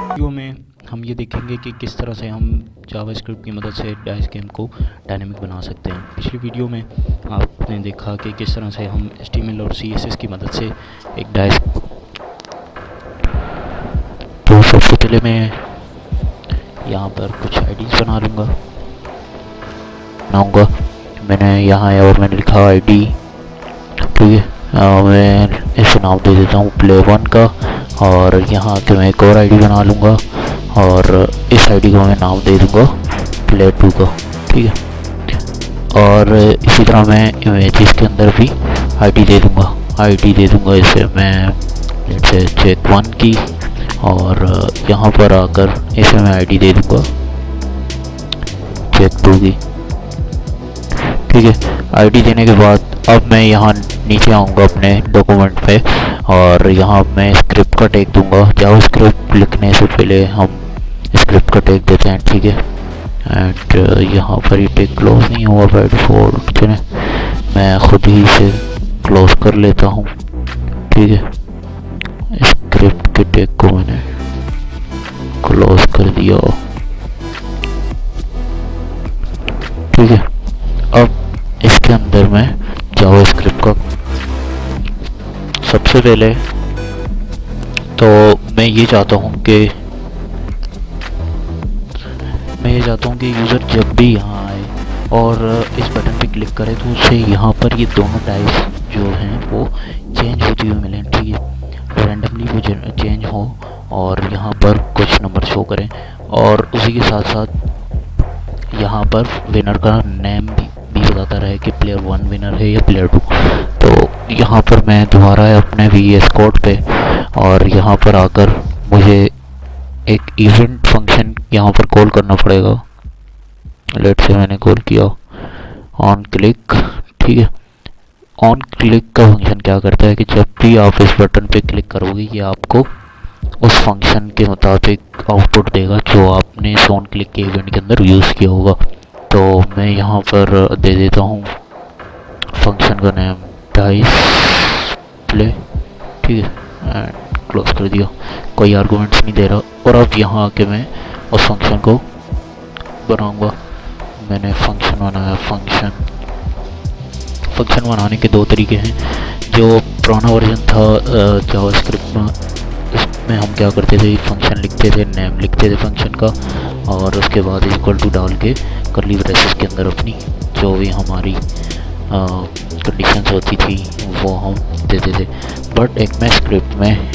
Video में हम ये देखेंगे कि किस तरह से हम जावास्क्रिप्ट की मदद से डाइस गेम को डायनेमिक बना सकते हैं। पिछली वीडियो में आपने देखा कि किस तरह से हम HTML और CSS की मदद से एक डाइस। तो सबसे पहले मैं यहाँ पर कुछ आईडीज़ बनाऊँगा। मैंने यहाँ आया और मैंने लिखा आईडी, ठीक है। मैं इसे नाम दे देता हूँ play1 का, और यहाँ के मैं एक और आईडी बना लूँगा और इस आईडी को मैं नाम दे दूँगा play2 का, ठीक है। और इसी तरह मैं इमेजेस के अंदर भी आईडी दे दूँगा इसे मैं जैसे check1 की, और यहाँ पर आकर इसे मैं आईडी दे दूँगा check2 की, ठीक है। आईडी देने के बाद अब मैं यहाँ नीचे आऊँगा अपने डॉक्यूमेंट पे, और यहाँ मैं स्क्रिप्ट का टैग दूँगा। जावास्क्रिप्ट लिखने से पहले हम स्क्रिप्ट का टैग देते हैं, ठीक है। एंड यहाँ पर ये टैग क्लोज नहीं हुआ बाय डिफ़ॉल्ट, चलिए मैं खुद ही इसे क्लोज कर लेता हूँ, ठीक है। स्क्रिप्ट के टैग को मैंने क्लोज कर दिया, ठीक है। अब इसके अंदर मैं जावास्क्रिप्ट का सबसे पहले तो मैं ये चाहता हूँ कि यूज़र जब भी यहाँ आए और इस बटन पे क्लिक करे तो उसे यहाँ पर ये दोनों डाइस जो हैं वो चेंज होती हुई मिलें, ठीक है। रैंडमली वो चेंज हो और यहाँ पर कुछ नंबर शो करें, और उसी के साथ साथ यहाँ पर विनर का नेम भी बताता रहे कि player1 विनर है या player2। तो यहाँ पर मैं दोबारा अपने VS कोड पे, और यहाँ पर आकर मुझे एक इवेंट फंक्शन यहाँ पर कॉल करना पड़ेगा। लेट से मैंने कॉल किया ऑन क्लिक, ठीक है। ऑन क्लिक का फंक्शन क्या करता है कि जब भी आप इस बटन पे क्लिक करोगे ये आपको उस फंक्शन के मुताबिक आउटपुट देगा जो आपने इस ऑन क्लिक के इवेंट के अंदर यूज़ किया होगा। तो मैं यहाँ पर दे देता हूँ फंक्शन का नेम डाइस प्ले, ठीक है। एंड क्लोज कर दिया, कोई आर्गुमेंट्स नहीं दे रहा। और अब यहाँ आके मैं उस फंक्शन को बनाऊँगा। मैंने फंक्शन बनाया। फंक्शन बनाने के दो तरीके हैं। जो पुराना वर्जन था जावास्क्रिप्ट में, उसमें हम क्या करते थे, फंक्शन लिखते थे, नेम लिखते थे फंक्शन का, और उसके बाद इक्वल टू डाल के कर्ली ब्रेसेस के अंदर अपनी जो भी हमारी कंडीशंस होती थी वो हम देते थे। बट एक मैं स्क्रिप्ट में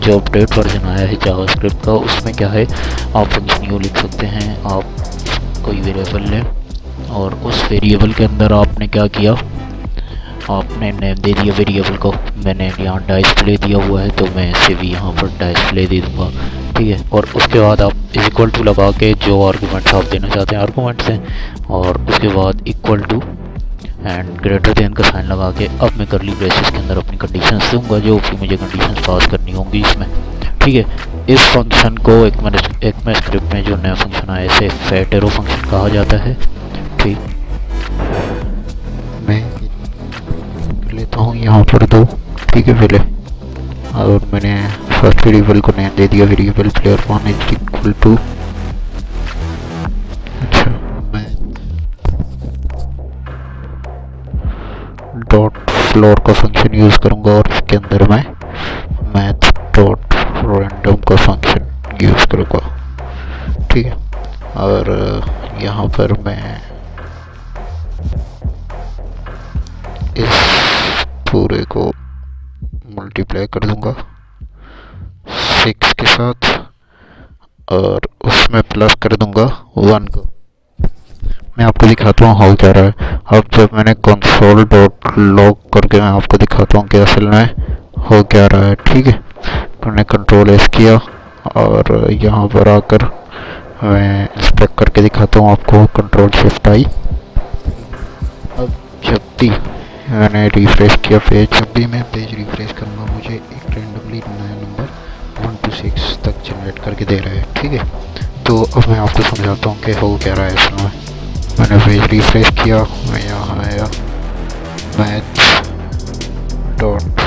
जो अपडेट वर्जन आया है जावास्क्रिप्ट का, उसमें क्या है, आप फंक्शन यू लिख सकते हैं। आप कोई वेरिएबल लें और उस वेरिएबल के अंदर आपने क्या किया, आपने नेम दे दिया वेरिएबल को। मैंने यहाँ डाइस प्ले दिया हुआ है तो मैं इसे भी यहाँ पर डाइस प्ले दे दूँगा, ठीक है। और उसके बाद आप इक्वल टू लगा के जो आर्गूमेंट्स आप देना चाहते हैं आर्गूमेंट्स हैं, और उसके बाद equal to and greater than का साइन लगा के अब मैं कर्ली ब्रेसेस के अंदर अपनी कंडीशंस दूंगा जो कि मुझे कंडीशंस पास करनी होंगी इसमें, ठीक है। इस फंक्शन को एक मैं स्क्रिप्ट में जो नया फंक्शन आया इसे फैट एरो फंक्शन कहा जाता है, ठीक। मैं लेता हूँ यहाँ पर दो, ठीक है पहले, और मैंने फर्स्ट वेरिएबल को नेम दे दिया variable player1 is equal to, अच्छा मैं डॉट फ्लोर का फंक्शन यूज़ करूँगा और इसके अंदर मैं मैथ डॉट रैंडम का फंक्शन यूज़ करूँगा, ठीक है। और यहाँ पर मैं इस पूरे को मल्टीप्लाई कर दूंगा 6 के साथ, और उसमें प्लस कर दूंगा 1 को। मैं आपको दिखाता हूँ हाउ क्या रहा है। अब जब मैंने कंसोल डॉट लॉग करके मैं आपको दिखाता हूँ कि असल में हो क्या रहा है, ठीक है। मैंने कंट्रोल एस किया और यहाँ पर आकर मैं इंस्पेक्ट करके दिखाता हूँ आपको, कंट्रोल शिफ्ट आई। अब जब भी मैंने रिफ्रेश किया पेज, जब भी मैं पेज रिफ्रेश करूँगा मुझे एक रैंडमली नया नंबर 1 to 6 तक जनरेट करके दे रहा है, ठीक है। तो अब मैं आपको समझाता हूँ कि हो क्या रहा है इसमें। मैंने पेज रिफ्रेश किया, मैं यहाँ आया मैथ डॉट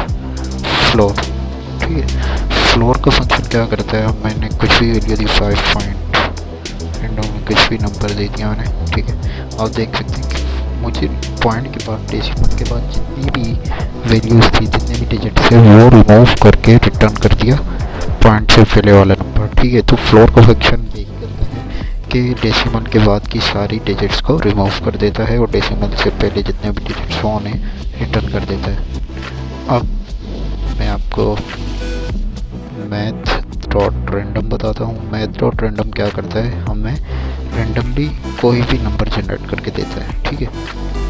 फ्लो, ठीक है। फ्लोर का फंक्शन क्या करता है, मैंने कुछ भी वैल्यू दी 5 पॉइंट रैंडम में कुछ भी नंबर दे दिया मैंने, ठीक है। आप देख सकते हैं कि मुझे पॉइंट के बाद डेसिमल के बाद जितनी भी वैल्यूज़ थी, जितने भी डिजिट्स थे, वो रिमूव करके रिटर्न कर दिया पॉइंट से पहले वाला नंबर, ठीक है। तो फ्लोर का फंक्शन यही करता है कि डेसिमल के बाद की सारी डिजिट्स को रिमूव कर देता है और डेसिमल से पहले जितने भी डिजिट्स हों उन्हें रिटर्न कर देता है। अब मैं आपको मैथ डॉट रैंडम बताता हूँ। मैथ डॉट रैंडम क्या करता है, हमें रैंडमली कोई भी नंबर जनरेट करके देता है, ठीक है।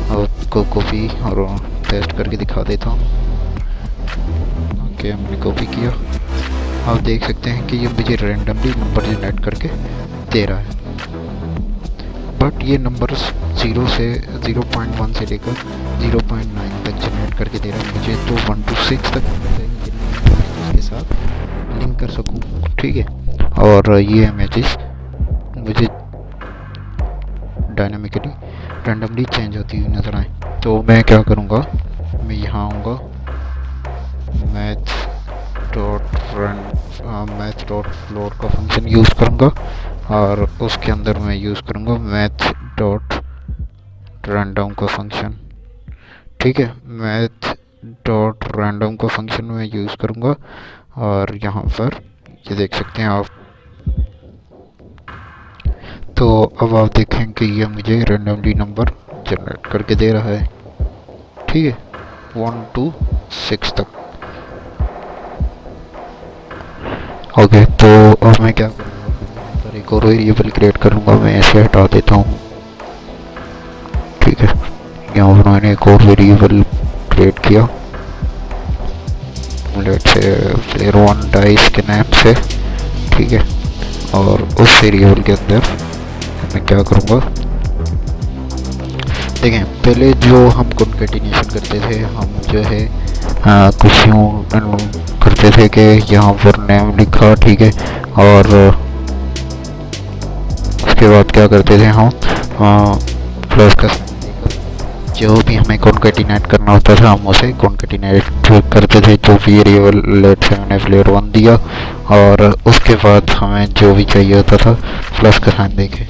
और आपको कॉपी और पेस्ट करके दिखा देता हूँ। ओके, हमने कॉपी किया। आप देख सकते हैं कि ये मुझे रैंडमली नंबर जनरेट करके दे रहा है, बट ये नंबर 0 से 0.1 से लेकर 0.9 तक जनरेट करके दे रहा है मुझे। तो 1 to 6 तक इसके साथ लिंक कर सकूं, ठीक है। और ये इमेजेस मुझे डायनामिकली रैंडमली चेंज होती हुई नज़र आए। तो मैं क्या करूँगा, मैं यहाँ आऊँगा, मैथ डॉट फ्लोर का फंक्शन यूज़ करूँगा और उसके अंदर मैं यूज़ करूँगा मैथ डॉट रैंडम का फंक्शन, ठीक है। मैथ डॉट रैंडम का फंक्शन मैं यूज़ करूँगा और यहाँ पर ये देख सकते हैं आप। तो अब आप देखें कि ये मुझे रैंडमली नंबर जनरेट करके दे रहा है, ठीक है, 1 to 6 तक। ओके, तो अब मैं क्या करूँगा, पर एक और वेरिएबल क्रिएट करूँगा। मैं ऐसे हटा देता हूँ, ठीक है। यहाँ पर मैंने एक और वेरिएबल क्रिएट किया, लेट्स से player1 डाइस के नाम से, ठीक है। और उस वेरिएबल के अंदर मैं क्या करूँगा, देखें पहले जो हम कॉन्केटिनेशन करते थे, हम जो है कुछ यूँ करते थे कि यहाँ पर नेम लिखा, ठीक है। और उसके बाद क्या करते थे हम, प्लस का जो भी हमें कॉन्केटिनेट करना होता था हम उसे कॉन्केटिनेट करते थे। जो वेरिएबल लेट से मैंने player1 दिया और उसके बाद हमें जो भी चाहिए होता था प्लस का साइन देके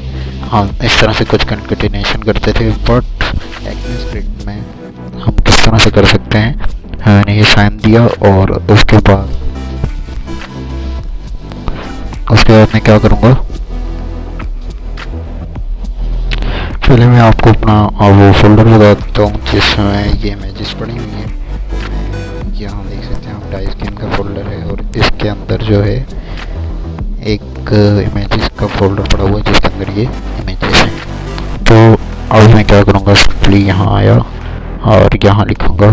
हम इस तरह से कुछ कॉन्केटिनेशन करते थे। बट ECMAScript में हम किस तरह से कर सकते हैं, मैंने ये साइन दिया और उसके बाद मैं क्या करूँगा, पहले मैं आपको अपना वो फोल्डर बता देता हूँ जिसमें ये इमेजेस पड़ी हुई हैं। यहाँ देख सकते हैं आप, डाइस गेम का फोल्डर है और इसके अंदर जो है एक इमेजेस का फोल्डर पड़ा हुआ है जिसके अंदर ये इमेजेस हैं। तो अब मैं क्या करूँगा, सिंपली यहाँ आया और यहाँ लिखूँगा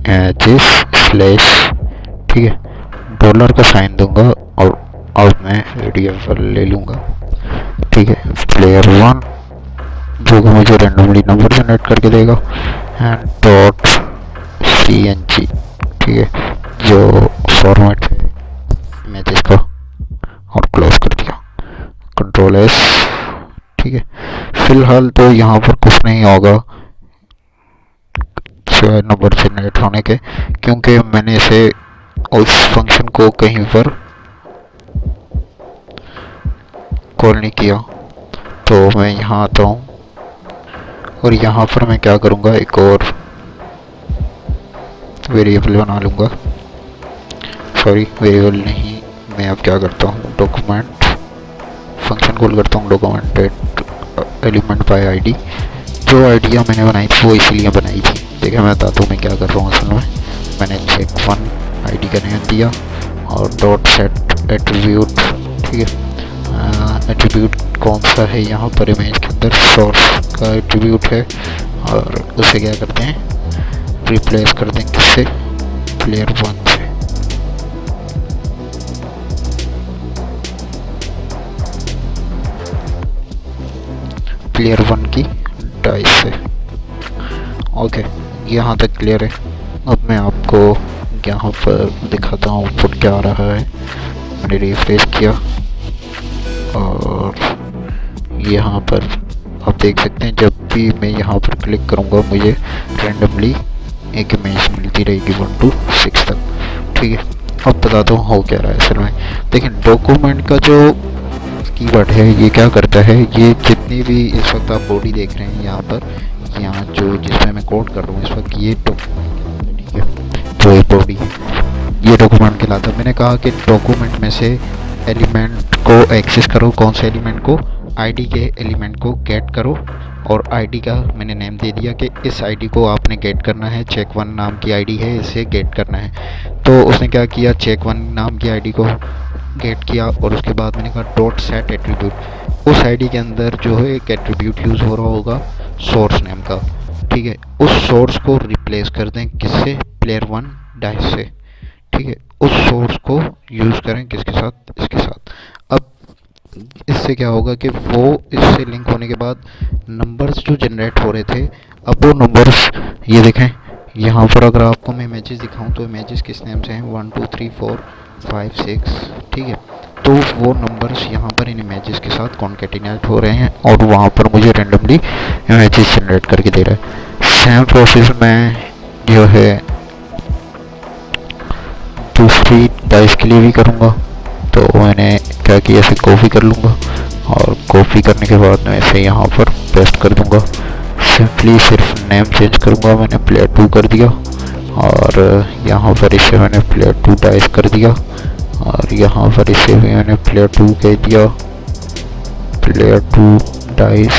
इमेजेस स्लैश, ठीक है, डॉलर का साइन दूंगा और अब मैं वेरिएबल ले लूँगा, ठीक है, player1 जो कि मुझे रैंडमली नंबर जनरेट करके देगा, एंड डॉट CNG, ठीक है, जो फॉर्मेट है इमेजेस का, और क्लोज कर दिया, Ctrl+S, ठीक है। फिलहाल तो यहाँ पर कुछ नहीं होगा सिवाय नंबर जनरेट होने के, क्योंकि मैंने इसे उस फंक्शन को कहीं पर कॉल नहीं किया। तो मैं यहाँ आता हूँ और यहाँ पर मैं क्या करूँगा, एक और वेरिएबल बना लूँगा, सॉरी वेरिएबल नहीं, मैं अब क्या करता हूँ, डॉक्यूमेंट फंक्शन कॉल करता हूँ, डॉक्यूमेंट एलिमेंट बाय आईडी। जो आइडिया मैंने बनाई थी वो इसीलिए बनाई थी, देखिए मैं बताता हूँ मैं क्या कर रहा हूँ। असल में मैंने check1 आईडी का नेम दिया और डॉट सेट एट्रीब्यूट, ठीक है। एट्रीब्यूट कौन सा है, यहाँ पर इमेज के अंदर सोर्स का एट्रीब्यूट है और उसे क्या करते हैं, रिप्लेस कर देंगे किससे, player1 से। player1 की डाइस से। ओके, यहाँ तक क्लियर है। अब मैं आपको यहाँ पर दिखाता हूँ आउटपुट क्या आ रहा है। मैंने रिफ्रेश किया और यहाँ पर आप देख सकते हैं जब भी मैं यहाँ पर क्लिक करूँगा मुझे रैंडमली एक इमेज मिलती रहेगी 1 to 6 तक, ठीक है। अब बताता हूँ हो क्या रहा है असल में। देखिए डॉक्यूमेंट का जो कीवर्ड है ये क्या करता है, ये जितनी भी इस वक्त आप बॉडी देख रहे हैं यहाँ पर, यहाँ जो जिसमें मैं कोड कर रहा हूँ इस वक्त, ये डॉक्यूमेंट, ठीक है, तो ये बॉडी है, ये डॉक्यूमेंट कहलाता है। मैंने कहा कि डॉक्यूमेंट में से एलिमेंट को एक्सेस करो, कौन से एलिमेंट को, आईडी के एलिमेंट को गेट करो, और आईडी का मैंने नेम दे दिया कि इस आईडी को आपने गेट करना है, check1 नाम की आईडी है, इसे गेट करना है। तो उसने क्या किया, check1 नाम की आईडी को गेट किया, और उसके बाद मैंने कहा डॉट सेट एट्रीब्यूट, उस आईडी के अंदर जो है एक एट्रीब्यूट यूज़ हो रहा होगा सोर्स नेम का, ठीक है, उस सोर्स को रिप्लेस कर दें किससे, player1 डाइस से, ठीक है, उस सोर्स को यूज़ करें किसके साथ, इसके साथ। अब इससे क्या होगा कि वो इससे लिंक होने के बाद नंबर्स जो जनरेट हो रहे थे, अब वो नंबर्स ये देखें यहाँ पर, अगर आपको मैं इमेजेस दिखाऊं तो इमेजेस किस नेम से हैं, 1 2 3 4 5 6, ठीक है, तो वो नंबर्स यहाँ पर इन इमेजेस के साथ कॉन्केटिनेट हो रहे हैं, और वहाँ पर मुझे रेंडमली इमेजेस जनरेट करके दे रहा है। सेम प्रोसेस मैं जो है दूसरी डाइस के लिए भी करूँगा। तो मैंने क्या किया, इसे कॉपी कर लूँगा, और कॉपी करने के बाद मैं इसे यहाँ पर पेस्ट कर दूँगा। सिंपली सिर्फ नेम चेंज करूँगा, मैंने player2 कर दिया, और यहाँ पर इसे मैंने player2 डाइस कर दिया, और यहाँ पर इसे भी मैंने player2 कह दिया, player2 डाइस,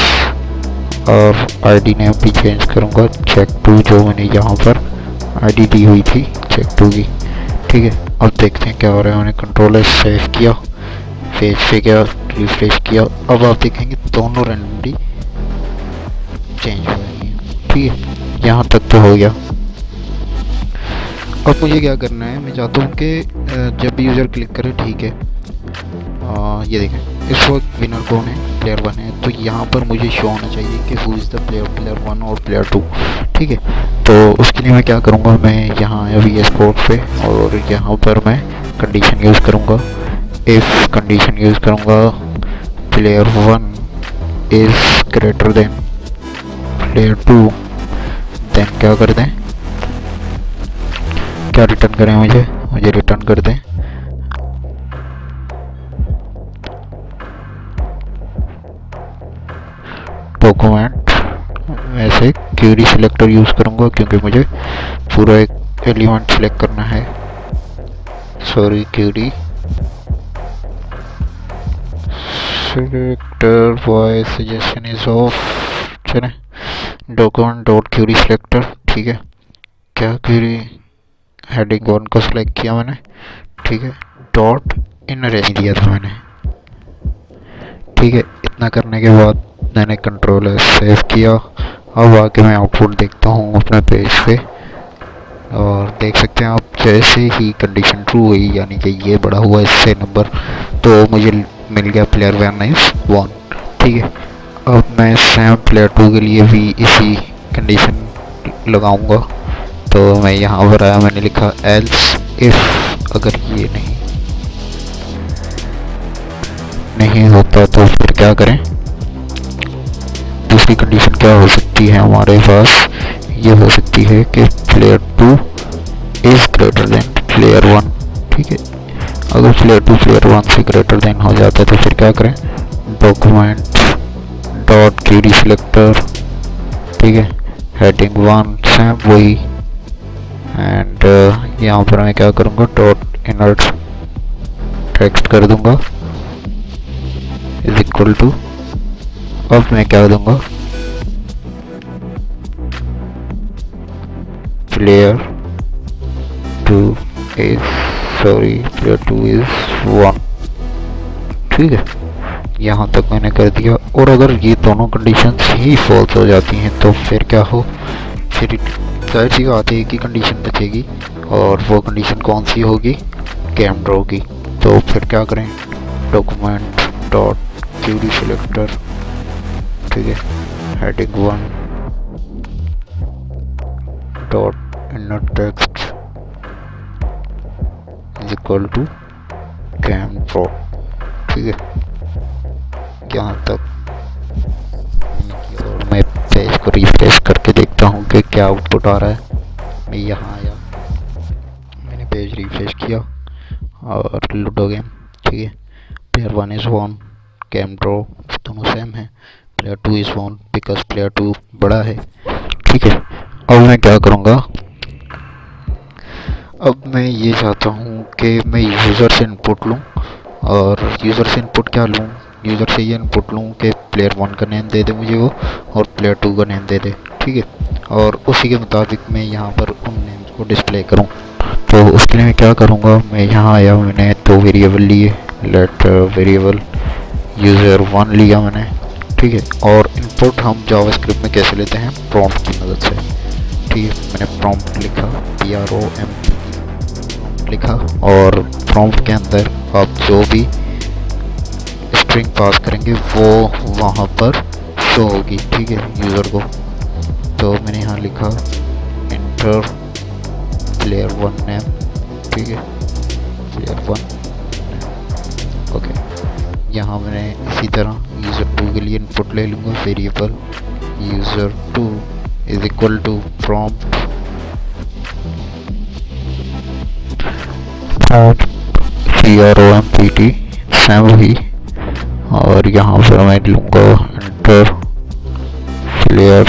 और आईडी नेम भी चेंज करूँगा, check2, जो मैंने यहाँ पर आईडी दी हुई थी check2 की, ठीक है। अब देखते हैं क्या हो रहा है। मैंने कंट्रोलर सेव किया, पेज पे गया, रिफ्रेश किया, अब आप देखेंगे दोनों रैंडमली चेंज हो रही है, ठीक है, यहाँ तक तो हो गया। अब मुझे क्या करना है, मैं चाहता हूँ कि जब भी यूज़र क्लिक करे, ठीक है, ये देखें इस वक्त विनर कौन है, player1 है, तो यहाँ पर मुझे शो होना चाहिए कि हु इज़ द player1 और player2, ठीक है। तो उसके लिए मैं क्या करूँगा, मैं यहाँ आया VS कोड पे, और यहाँ पर मैं कंडीशन यूज़ करूँगा, इफ़ कंडीशन यूज़ करूँगा player1 is greater than player2, then क्या कर दें, क्या रिटर्न करें, मुझे रिटर्न कर दें डॉक्यूमेंट। वैसे क्वेरी सिलेक्टर यूज़ करूँगा क्योंकि मुझे पूरा एक एलिमेंट सिलेक्ट करना है, sorry, query selector by suggestion is off, चले, डॉक्यूमेंट डॉट क्वेरी सिलेक्टर, ठीक है, क्या क्वेरी, हेडिंग 1 को सिलेक्ट किया मैंने, ठीक है, डॉट इन रेंज दिया था मैंने, ठीक है। इतना करने के बाद मैंने कंट्रोलर सेव किया। अब आके मैं आउटपुट देखता हूँ अपने पेज पे, और देख सकते हैं आप जैसे ही कंडीशन ट्रू हुई, यानी कि ये बड़ा हुआ इससे नंबर, तो मुझे मिल गया player1 इज़ 1, ठीक है। अब मैं सेम player2 के लिए भी इसी कंडीशन लगाऊंगा। तो मैं यहाँ पर आया, मैंने लिखा एल्स इफ़, अगर ये नहीं होता तो फिर क्या करें। दूसरी कंडीशन क्या हो सकती है हमारे पास, ये हो सकती है कि player2 is greater than player1, ठीक है। अगर player2 player1 से ग्रेटर देन हो जाता है तो फिर क्या करें, डॉक्यूमेंट डॉट क्वेरी सिलेक्टर, ठीक है, हेडिंग 1 सेम वही, एंड यहाँ पर मैं क्या करूँगा, डॉट इनर टेक्स्ट कर दूँगा इज इक्वल टू, अब मैं क्या दूँगा, player2 इज़ 1, ठीक है। यहाँ तक मैंने कर दिया। और अगर ये दोनों कंडीशंस ही फॉल्स हो जाती हैं तो फिर क्या हो, फिर जाहिर सी बात है एक ही कंडीशन बचेगी, और वो कंडीशन कौन सी होगी, गेम ड्रॉ की। तो फिर क्या करें, डॉक्यूमेंट डॉट क्वेरी सिलेक्टर, ठीक है, heading 1 dot inner text is equal to game draw, ठीक है। यहाँ तक। और मैं पेज को रिफ्रेश करके देखता हूँ कि क्या आउटपुट आ रहा है। मैं यहाँ आया, मैंने पेज रिफ्रेश किया, और लूडो गेम, ठीक है। Player 1 is one, game draw, दोनों सेम है। Player 2 is one because player 2 बड़ा है, ठीक है। अब मैं क्या करूँगा, अब मैं ये चाहता हूँ कि मैं यूज़र से इनपुट लूँ। और यूज़र से इनपुट क्या लूँ, यूज़र से ये इनपुट लूँ कि प्लेयर 1 का नेम दे दे मुझे वो, और प्लेयर 2 का नेम दे दे, ठीक है। और उसी के मुताबिक मैं यहाँ पर उन नेम्स को डिस्प्ले करूँ। तो उसके लिए मैं क्या करूँगा, मैं यहाँ आया, मैंने 2 वेरिएबल लिए। लेट वेरिएबल यूज़र 1 लिया मैंने, ठीक है। और इनपुट हम जावास्क्रिप्ट में कैसे लेते हैं, प्रॉम्प्ट की मदद से, ठीक है। मैंने प्रॉम्प्ट लिखा, PROMPT लिखा, और प्रॉम्प्ट के अंदर आप जो भी स्ट्रिंग पास करेंगे वो वहाँ पर शो होगी, ठीक है, यूज़र को। तो मैंने यहाँ लिखा इंटर प्लेयर 1 नेम, ठीक है, प्लेयर 1 नेम, ओके। यहाँ मैंने इसी तरह यूज़र 2 के लिए इनपुट ले लूँगा, variable user 2 is equal to prompt PROMPT, same वही। और यहाँ पर मैं लूँगा इंटर प्लेयर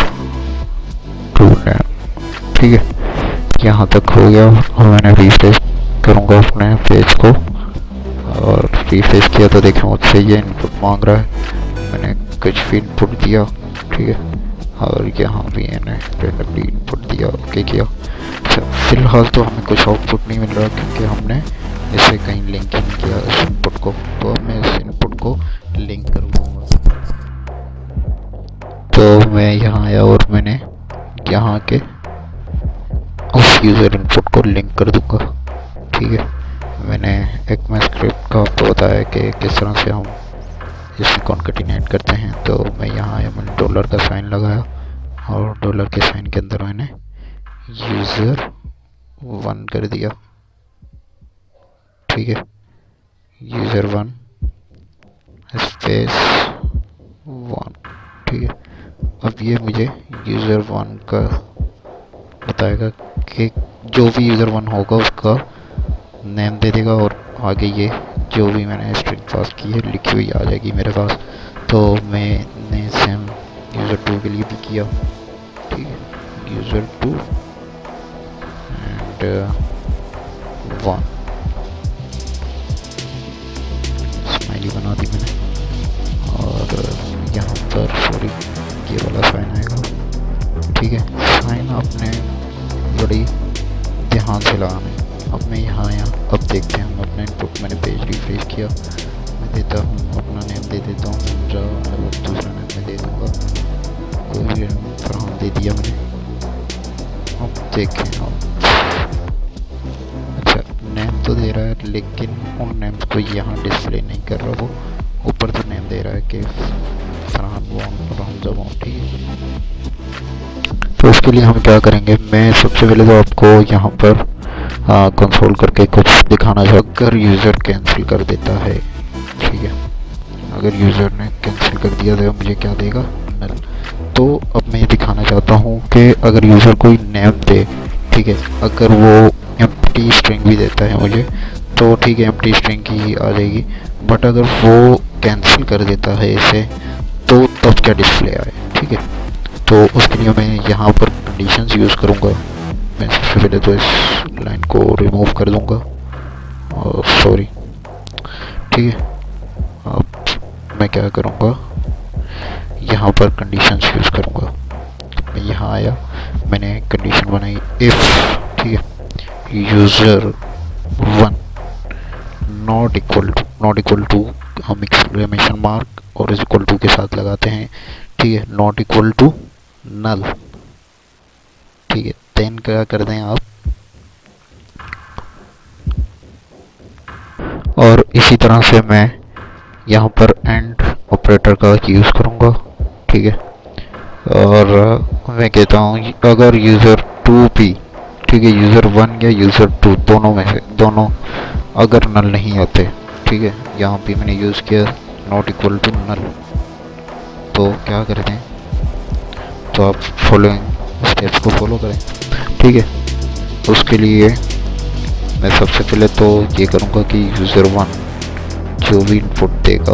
2 नेम, ठीक है। यहाँ तक हो गया। और मैंने रिफ्रेश करूँगा अपने पेज को, और रिफ्रेश किया तो देखें मुझसे ये इनपुट मांग रहा है। मैंने कुछ भी इनपुट दिया, ठीक है। और यहाँ भी मैंने रेंडमली इनपुट दिया, ओके किया। अच्छा, फ़िलहाल तो हमें कुछ आउटपुट नहीं मिल रहा क्योंकि हमने इसे कहीं लिंक नहीं किया इस इनपुट को। तो अब मैं इस इनपुट को लिंक कर दूँगा। तो मैं यहाँ आया और मैंने यहाँ के उस यूज़र इनपुट को लिंक कर दूँगा, ठीक है। मैंने एक मैं स्क्रिप्ट का आपको बताया कि किस तरह से हम इसे कॉन्केटिनेट करते हैं। तो मैं यहाँ आया, मैंने डॉलर का साइन लगाया, और डॉलर के साइन के अंदर मैंने यूज़र 1 कर दिया, ठीक है, यूज़र 1 स्पेस 1, ठीक है। अब ये मुझे यूज़र 1 का बताएगा कि जो भी यूज़र 1 होगा उसका नेम दे देगा, और आगे ये जो भी मैंने स्ट्रिंग पास की है लिखी हुई आ जाएगी मेरे पास। तो मैंने सेम यूज़र 2 के लिए भी किया, ठीक है, यूज़र 2 एंड 1 स्माइली बना दी मैंने। और यहाँ पर सॉरी ये वाला साइन आएगा, ठीक है। साइन आपने बड़ी ध्यान से लगाना है। अब मैं यहाँ आया, अब देखते हैं हम अपना इनपुट, मैंने पेज रिफ्रेश किया, मैं देता हूँ अपना नेम दे देता हूँ, दूसरा नेम मैं दे दूँगा, कोई भी फरहान दे दिया मैंने। अब देखें आप, अच्छा नेम तो दे रहा है लेकिन उन नेम्स को यहाँ डिस्प्ले नहीं कर रहा, वो ऊपर तो नेम दे रहा है कि फरहान वॉन, ठीक है। तो इसके लिए हम क्या करेंगे, मैं सबसे पहले तो आपको यहाँ पर कंसोल करके कुछ दिखाना चाहिए। अगर यूज़र कैंसिल कर देता है, ठीक है, अगर यूज़र ने कैंसिल कर दिया तो मुझे क्या देगा, नल। तो अब मैं ये दिखाना चाहता हूँ कि अगर यूज़र कोई नेम दे, ठीक है, अगर वो एम्प्टी स्ट्रिंग भी देता है मुझे, तो ठीक है, एम्प्टी स्ट्रिंग की आ जाएगी। बट अगर वो कैंसिल कर देता है इसे, तो तब क्या डिस्प्ले आए, ठीक है। तो उसके लिए मैं यहाँ पर कंडीशंस यूज़ करूँगा। मैं सबसे पहले तो इस लाइन को रिमूव कर दूँगा, और सॉरी, ठीक है। अब मैं क्या करूँगा, यहाँ पर कंडीशंस यूज़ करूँगा। मैं यहाँ आया, मैंने कंडीशन बनाई इफ़, ठीक है, यूज़र 1 नॉट इक्वल टू हम एक्सक्लेमेशन मार्क और इज इक्वल टू के साथ लगाते हैं, ठीक है, नॉट इक्वल टू नल, ठीक है। देन क्या कर दें आप, और इसी तरह से मैं यहाँ पर एंड ऑपरेटर का यूज़ करूँगा, ठीक है। और मैं कहता हूँ अगर यूज़र 2 भी, ठीक है, यूज़र 1 या यूज़र 2 दोनों में से दोनों अगर नल नहीं होते, ठीक है, यहाँ पे मैंने यूज़ किया नॉट इक्वल टू नल, तो क्या करते हैं, तो आप फॉलोइंग स्टेप्स को फॉलो करें, ठीक है। उसके लिए मैं सबसे पहले तो ये करूँगा कि यूज़र 1 जो भी इनपुट देगा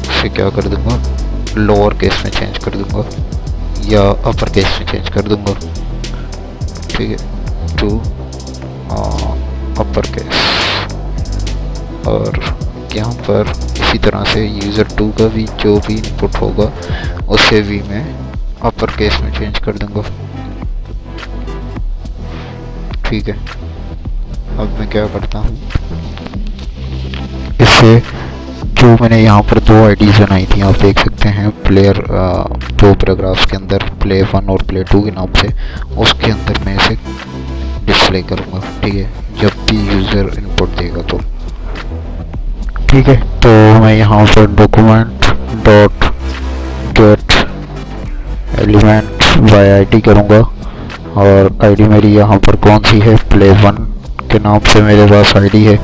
उसे क्या कर दूँगा, लोअर केस में चेंज कर दूँगा या अपर केस में चेंज कर दूँगा, ठीक है, टू अपर केस। और यहाँ पर इसी तरह से यूज़र 2 का भी जो भी इनपुट होगा उसे भी मैं अपर केस में चेंज कर दूँगा, ठीक है। अब मैं क्या करता हूँ, इससे जो मैंने यहाँ पर दो आईडीज़ बनाई थी आप देख सकते हैं, प्लेयर दो पैराग्राफ्स के अंदर प्ले 1 और प्ले 2 के नाम से, उसके अंदर मैं इसे डिस्प्ले करूँगा, ठीक है, जब भी यूज़र इनपुट देगा तो, ठीक है। तो मैं यहाँ पर document dot gate element by ID करूँगा और आईडी मेरी यहाँ पर कौन सी है, प्ले 1 के नाम से मेरे पास आईडी है,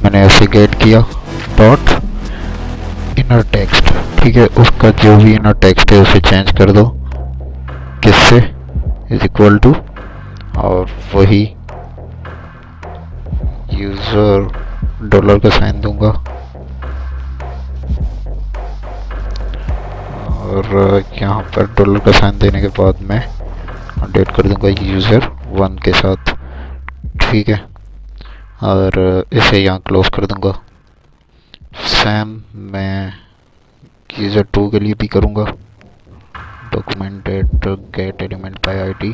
मैंने ऐसे गेट किया डॉट इनर टेक्स्ट, ठीक है, उसका जो भी इनर टेक्स्ट है उसे चेंज कर दो किससे, इज इक्वल टू, और वही यूज़र डॉलर का साइन दूंगा और यहाँ पर डॉलर का साइन देने के बाद मैं अपडेट कर दूंगा यूज़र 1 के साथ, ठीक है, और इसे यहाँ क्लोज कर दूंगा। सेम मैं यूज़र 2 के लिए भी करूँगा, document gate element by ID,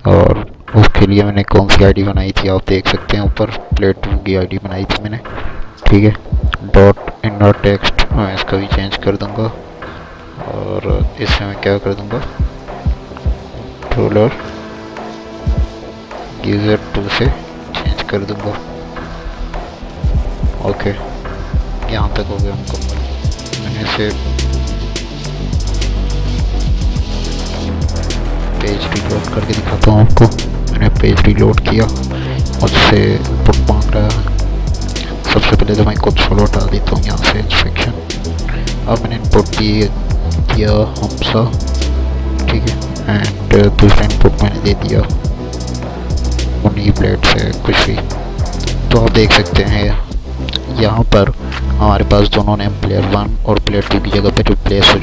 और उसके लिए मैंने कौन सी आईडी बनाई थी आप देख सकते हैं ऊपर, प्ले 2 की आईडी बनाई थी मैंने, ठीक है, डॉट इनर टेक्स्ट मैं इसका भी चेंज कर दूंगा और इससे मैं क्या कर दूंगा, डॉलर यूज़र 2 से चेंज कर दूंगा, ओके, यहाँ तक हो गया मुकम्मल। मैंने इसे पेज रीलोड करके दिखाता हूँ आपको। मैंने पेज रीलोड किया, मुझसे इनपुट मांग रहा है, सबसे पहले तो मैं कुछ फॉलो हटा देता हूँ यहाँ से इंस्ट्रक्शन। अब मैंने इनपुट दिया हमसा, ठीक है, एंड दूसरा इनपुट मैंने दे दिया उन्हीं प्लेट से कुछ भी। तो आप देख सकते हैं यहाँ पर हमारे पास दोनों नेम प्लेयर 1 और प्लेयर 2 की जगह पर रिप्लेस हो